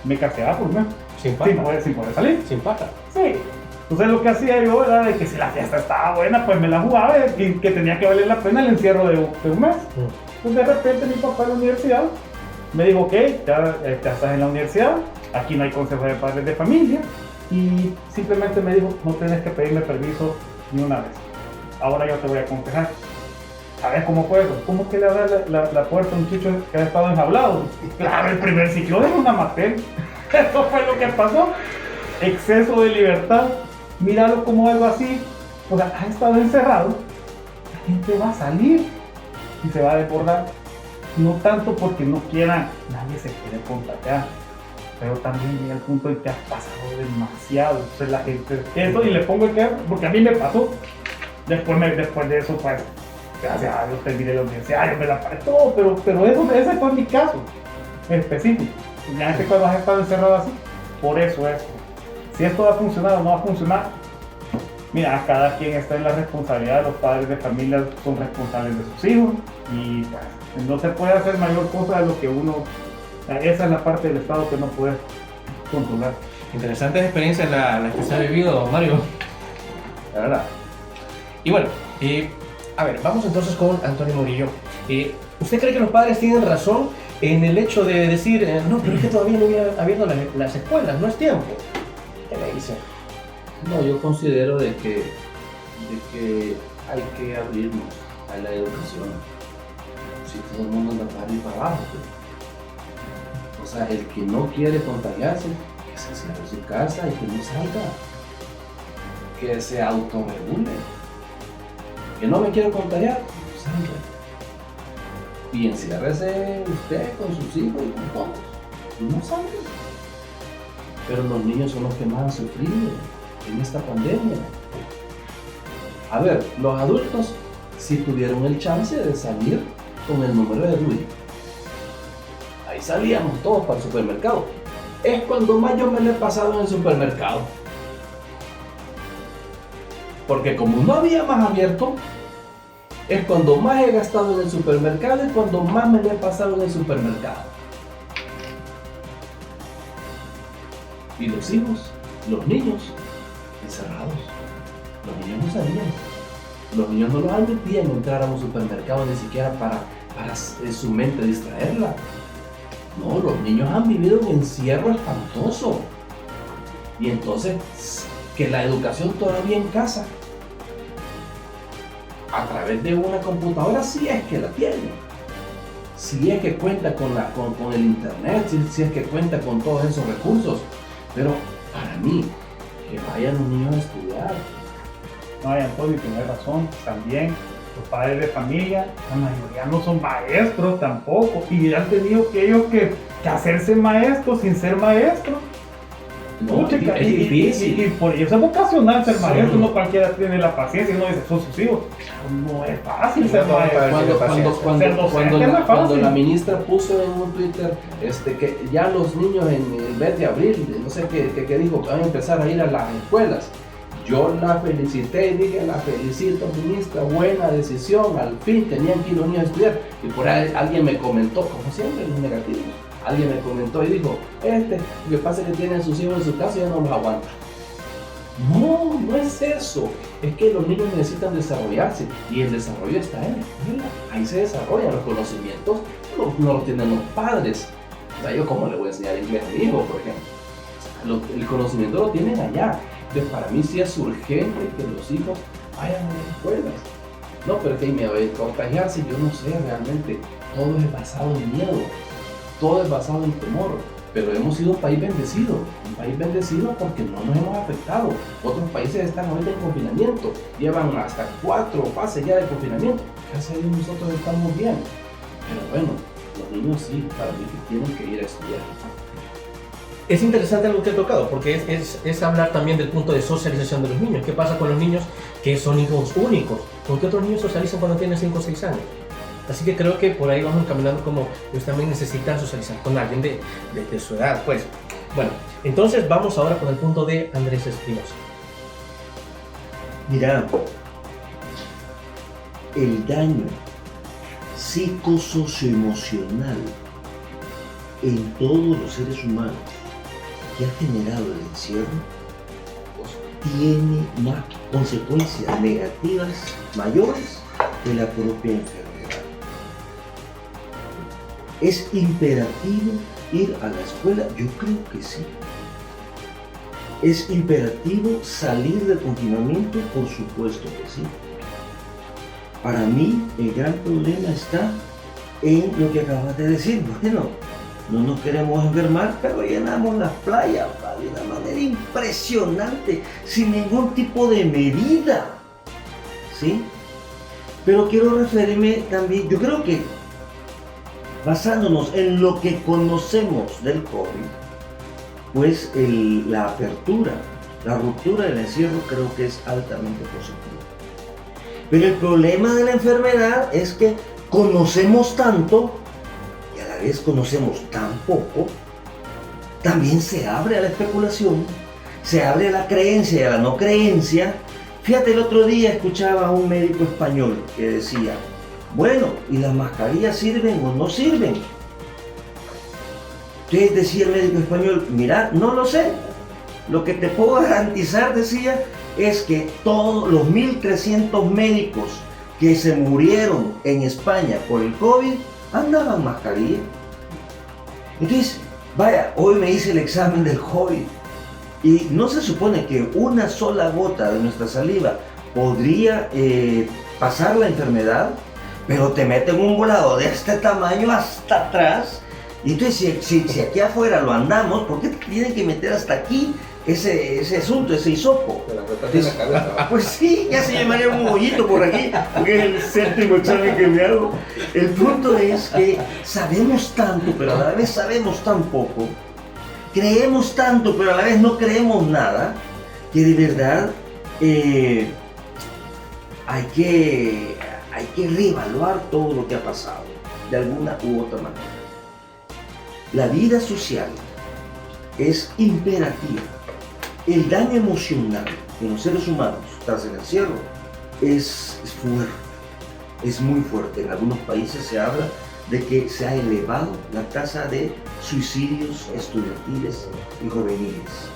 me castigaba por mes. Sin poder salir. Sin paja. Sí. Entonces lo que hacía yo era de que si la fiesta estaba buena, pues me la jugaba, y que tenía que valer la pena el encierro de un mes. Entonces de repente mi papá en la universidad me dijo, ok, ya estás en la universidad, aquí no hay consejo de padres de familia, y simplemente me dijo, no tienes que pedirme permiso ni una vez. Ahora yo te voy a aconsejar. ¿Sabes cómo fue eso? ¿Cómo que le abre la puerta a un chicho que ha estado enjaulado? Claro, el primer ciclo es una materia. Eso fue lo que pasó. Exceso de libertad. Míralo como algo así. O sea, ha estado encerrado. La gente va a salir y se va a desbordar. No tanto porque no quieran, nadie se quiere contagiar, pero también llega el punto en que has pasado demasiado. Entonces la gente, eso, y le pongo el que, porque a mí me pasó. Después de eso, pues, gracias a Dios terminé la universidad, yo me la paré todo, pero ese fue mi caso específico. Ya en este caso has estado encerrado así, por eso es. Si esto va a funcionar o no va a funcionar, mira, cada quien está en la responsabilidad. Los padres de familia son responsables de sus hijos, y pues, no se puede hacer mayor cosa de lo que uno. Esa es la parte del Estado que no puedes controlar. Interesantes experiencias las que se ha vivido, Mario. La verdad. Y bueno, a ver, vamos entonces con Antonio Murillo. ¿Usted cree que los padres tienen razón en el hecho de decir, no, pero es que todavía no había abierto las escuelas, no es tiempo? ¿Qué le dice? No, yo considero de que hay que abrirnos a la educación. Si todo el mundo anda para arriba y para abajo, pues. O sea, el que no quiere contagiarse, que se cierre en su casa y que no salga, que se autorregule. Que no me quiero contagiar, no salga. Y enciérrese usted con sus hijos y con todos, y no salga. Pero los niños son los que más han sufrido en esta pandemia. A ver, los adultos sí tuvieron el chance de salir con el número de DUI. Ahí salíamos todos para el supermercado. Es cuando más yo me lo he pasado en el supermercado. Porque como no había más abierto, es cuando más he gastado en el supermercado y cuando más me lo he pasado en el supermercado. Y los hijos, los niños, encerrados. Los niños no salían. Los niños no los admitían entrar a un supermercado ni siquiera para su mente distraerla. No, los niños han vivido un encierro espantoso. Y entonces, que la educación todavía en casa, a través de una computadora, sí es que la tienen. si es que cuenta con el internet, si es que cuenta con todos esos recursos. Pero para mí, que vayan los niños a estudiar. No, Antonio, tienes razón. También los padres de familia, la mayoría no son maestros tampoco. Y han tenido que hacerse maestros sin ser maestros. No, Pucha, es difícil. Y por eso es vocacional ser Sí. maestro. No cualquiera tiene la paciencia y no dice, son sus hijos. No es fácil ser No, maestro. Ser docente no es Cuando fácil. la ministra puso en un Twitter que ya los niños en el mes de abril, no sé qué dijo, van a empezar a ir a las escuelas. Yo la felicité y dije, la felicito, ministra, buena decisión, al fin tenían que ir los niños a estudiar. Y por ahí alguien me comentó, como siempre, los negativos, alguien me comentó y dijo, lo que pasa es que tienen sus hijos en su casa y ya no los aguanta. No, no es eso. Es que los niños necesitan desarrollarse y el desarrollo está en la escuela. Ahí se desarrollan los conocimientos, no los tienen los padres. O sea, yo cómo le voy a enseñar inglés a mi hijo, por ejemplo. El conocimiento lo tienen allá. Entonces, para mí sí es urgente que los hijos vayan a las escuelas. No, pero que hay miedo de contagiarse, yo no sé realmente. Todo es basado en miedo, todo es basado en temor. Pero hemos sido un país bendecido porque no nos hemos afectado. Otros países están ahorita en confinamiento, llevan hasta 4 fases ya de confinamiento. Gracias a Dios nosotros estamos bien. Pero bueno, los niños sí, para mí que tienen que ir a estudiar. Es interesante algo que he tocado, porque es hablar también del punto de socialización de los niños. ¿Qué pasa con los niños que son hijos únicos? ¿Con qué otros niños socializan cuando tienen 5 o 6 años? Así que creo que por ahí vamos caminando, como ellos también necesitan socializar con alguien de su edad, pues. Bueno, entonces vamos ahora con el punto de Andrés Espinosa. Mira, el daño psicosocioemocional en todos los seres humanos que ha generado el encierro tiene más consecuencias negativas mayores que la propia enfermedad. ¿Es imperativo ir a la escuela? Yo creo que sí. ¿Es imperativo salir del confinamiento? Por supuesto que sí. Para mí el gran problema está en lo que acabas de decir. Bueno, no nos queremos enfermar, pero llenamos las playas de una manera impresionante, sin ningún tipo de medida. ¿Sí? Pero quiero referirme también, yo creo que basándonos en lo que conocemos del COVID, pues la apertura, la ruptura del encierro creo que es altamente positiva. Pero el problema de la enfermedad es que conocemos tanto y a la vez conocemos tan poco. También se abre a la especulación, se abre a la creencia y a la no creencia. Fíjate, el otro día escuchaba a un médico español que decía, bueno, ¿y las mascarillas sirven o no sirven? Entonces decía el médico español, mira, no lo sé. Lo que te puedo garantizar, decía, es que todos los 1.300 médicos que se murieron en España por el COVID andaban mascarilla. Entonces, vaya, hoy me hice el examen del COVID y no se supone que una sola gota de nuestra saliva podría pasar la enfermedad, pero te meten un volado de este tamaño hasta atrás. Y entonces, si aquí afuera lo andamos, ¿por qué te tienen que meter hasta aquí ese asunto, ese hisopo? En la cabeza. Pues sí, ya se llamaría un mollito por aquí, porque es el séptimo examen que me hago. El punto es que sabemos tanto, pero a la vez sabemos tan poco. Creemos tanto, pero a la vez no creemos nada, que de verdad hay que reevaluar todo lo que ha pasado, de alguna u otra manera. La vida social es imperativa. El daño emocional en los seres humanos tras el encierro es fuerte, es muy fuerte. En algunos países se habla de que se ha elevado la tasa de suicidios estudiantiles y juveniles.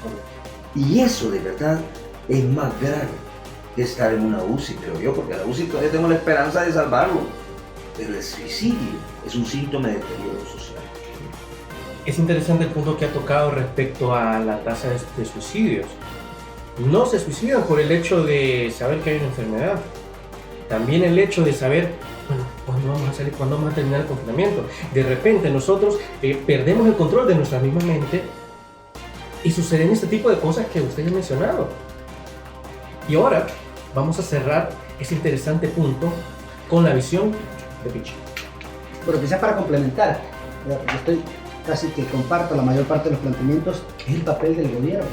Y eso de verdad es más grave que estar en una UCI, creo yo, porque la UCI todavía tengo la esperanza de salvarlo. Pero el suicidio es un síntoma de deterioro social. Es interesante el punto que ha tocado respecto a la tasa de suicidios. No se suicidan por el hecho de saber que hay una enfermedad. También el hecho de saber bueno, ¿cuándo vamos a salir? ¿Cuándo vamos a terminar el confinamiento? De repente nosotros perdemos el control de nuestra misma mente y suceden este tipo de cosas que usted ha mencionado. Y ahora vamos a cerrar ese interesante punto con la visión de Pichi. Pero quizás para complementar, porque estoy casi que comparto la mayor parte de los planteamientos, es el papel del gobierno.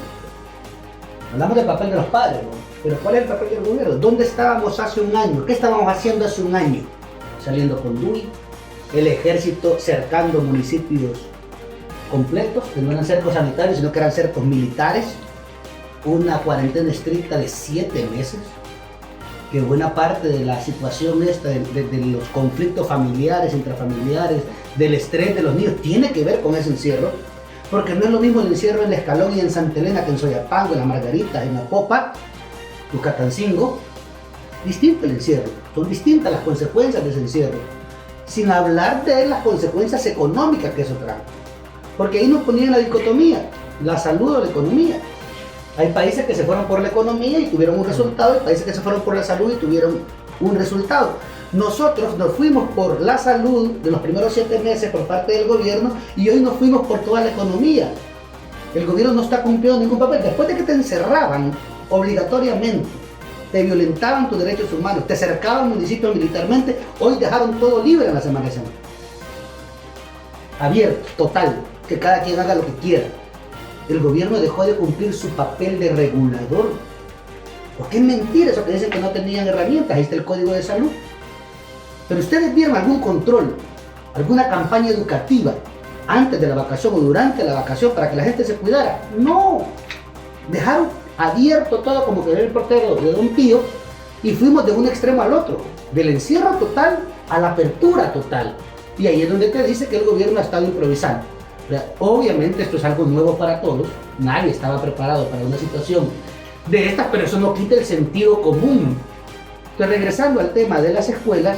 Hablamos del papel de los padres, ¿no? Pero ¿cuál es el papel del gobierno? ¿Dónde estábamos hace un año? ¿Qué estábamos haciendo hace un año? Saliendo con DUI, el ejército cercando municipios completos, que no eran cercos sanitarios, sino que eran cercos militares, una cuarentena estricta de 7 meses, que buena parte de la situación esta, de los conflictos familiares, intrafamiliares, del estrés de los niños, tiene que ver con ese encierro, porque no es lo mismo el encierro en El Escalón y en Santa Elena que en Soyapango, en La Margarita, en La Popa, Tucatancingo. Distinto el encierro, son distintas las consecuencias de ese encierro, sin hablar de las consecuencias económicas que eso trae, porque ahí nos ponían la dicotomía, la salud o la economía. Hay países que se fueron por la economía y tuvieron un resultado, hay países que se fueron por la salud y tuvieron un resultado. Nosotros nos fuimos por la salud de los primeros 7 meses por parte del gobierno y hoy nos fuimos por toda la economía. El gobierno no está cumpliendo ningún papel. Después de que te encerraban obligatoriamente, te violentaban tus derechos humanos, te cercaban municipios militarmente, hoy dejaron todo libre en la Semana Santa. Abierto, total, que cada quien haga lo que quiera. El gobierno dejó de cumplir su papel de regulador. Porque es mentira eso que dicen que no tenían herramientas. Ahí está el Código de Salud. Pero ustedes vieron algún control, alguna campaña educativa antes de la vacación o durante la vacación para que la gente se cuidara. No, dejaron abierto todo como que era el portero de Don Pío y fuimos de un extremo al otro, del encierro total a la apertura total. Y ahí es donde te dice que el gobierno ha estado improvisando. Obviamente esto es algo nuevo para todos, nadie estaba preparado para una situación de estas, pero eso no quita el sentido común. Entonces, regresando al tema de las escuelas,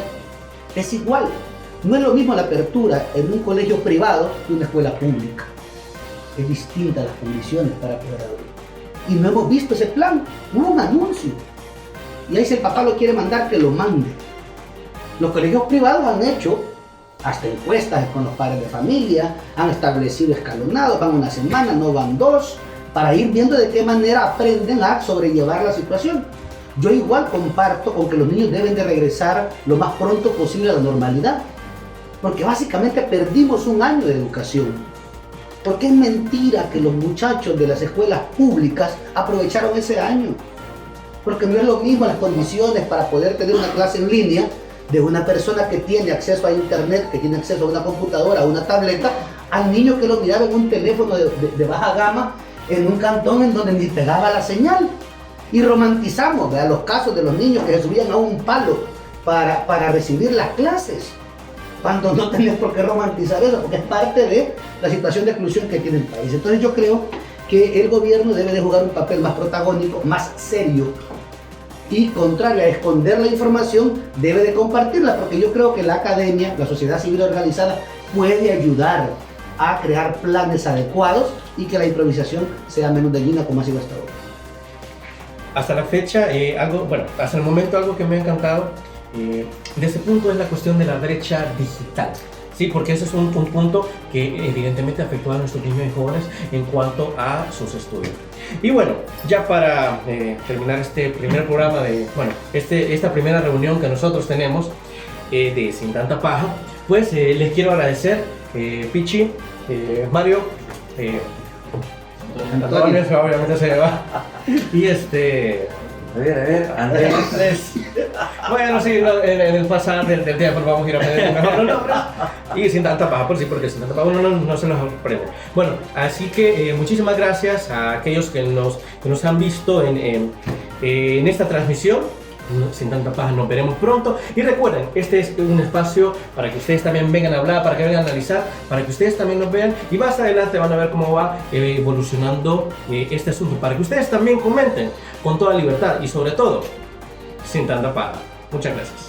es igual, no es lo mismo la apertura en un colegio privado que una escuela pública, es distinta las condiciones para poder abrir. Y no hemos visto ese plan, no hubo un anuncio, y ahí si el papá lo quiere mandar, que lo mande. Los colegios privados han hecho hasta encuestas con los padres de familia, han establecido escalonados, van una semana, no van 2, para ir viendo de qué manera aprenden a sobrellevar la situación. Yo igual comparto con que los niños deben de regresar lo más pronto posible a la normalidad, porque básicamente perdimos un año de educación. Porque es mentira que los muchachos de las escuelas públicas aprovecharon ese año, porque no es lo mismo las condiciones para poder tener una clase en línea de una persona que tiene acceso a internet, que tiene acceso a una computadora, a una tableta, al niño que lo miraba en un teléfono de baja gama en un cantón en donde ni pegaba la señal. Y romantizamos, ¿verdad?, los casos de los niños que se subían a un palo para recibir las clases, cuando no tenés por qué romantizar eso, porque es parte de la situación de exclusión que tiene el país. Entonces yo creo que el gobierno debe de jugar un papel más protagónico, más serio, y contrario a esconder la información, debe de compartirla, porque yo creo que la academia, la sociedad civil organizada, puede ayudar a crear planes adecuados y que la improvisación sea menos dañina como ha sido hasta ahora. Hasta la fecha, hasta el momento algo que me ha encantado de este punto es la cuestión de la brecha digital. Sí, porque ese es un punto que evidentemente afectó a nuestros niños y jóvenes en cuanto a sus estudios. Y bueno, ya para terminar este primer programa esta primera reunión que nosotros tenemos de Sin Tanta Paja, pues les quiero agradecer, Pichi, Mario, Antonio, obviamente se va, y A ver, Andrés. Bueno, sí, en el pasar del tiempo vamos a ir a pedir mejor los nombres. Y Sin Tanta Paja, por sí, porque Sin Tanta Paja uno no se los aprende. Bueno, así que muchísimas gracias a aquellos que nos han visto en esta transmisión. Sin Tanta Paja, nos veremos pronto. Y recuerden, este es un espacio para que ustedes también vengan a hablar, para que vengan a analizar, para que ustedes también nos vean. Y más adelante van a ver cómo va evolucionando este asunto, para que ustedes también comenten con toda libertad y sobre todo, sin tanta paja. Muchas gracias.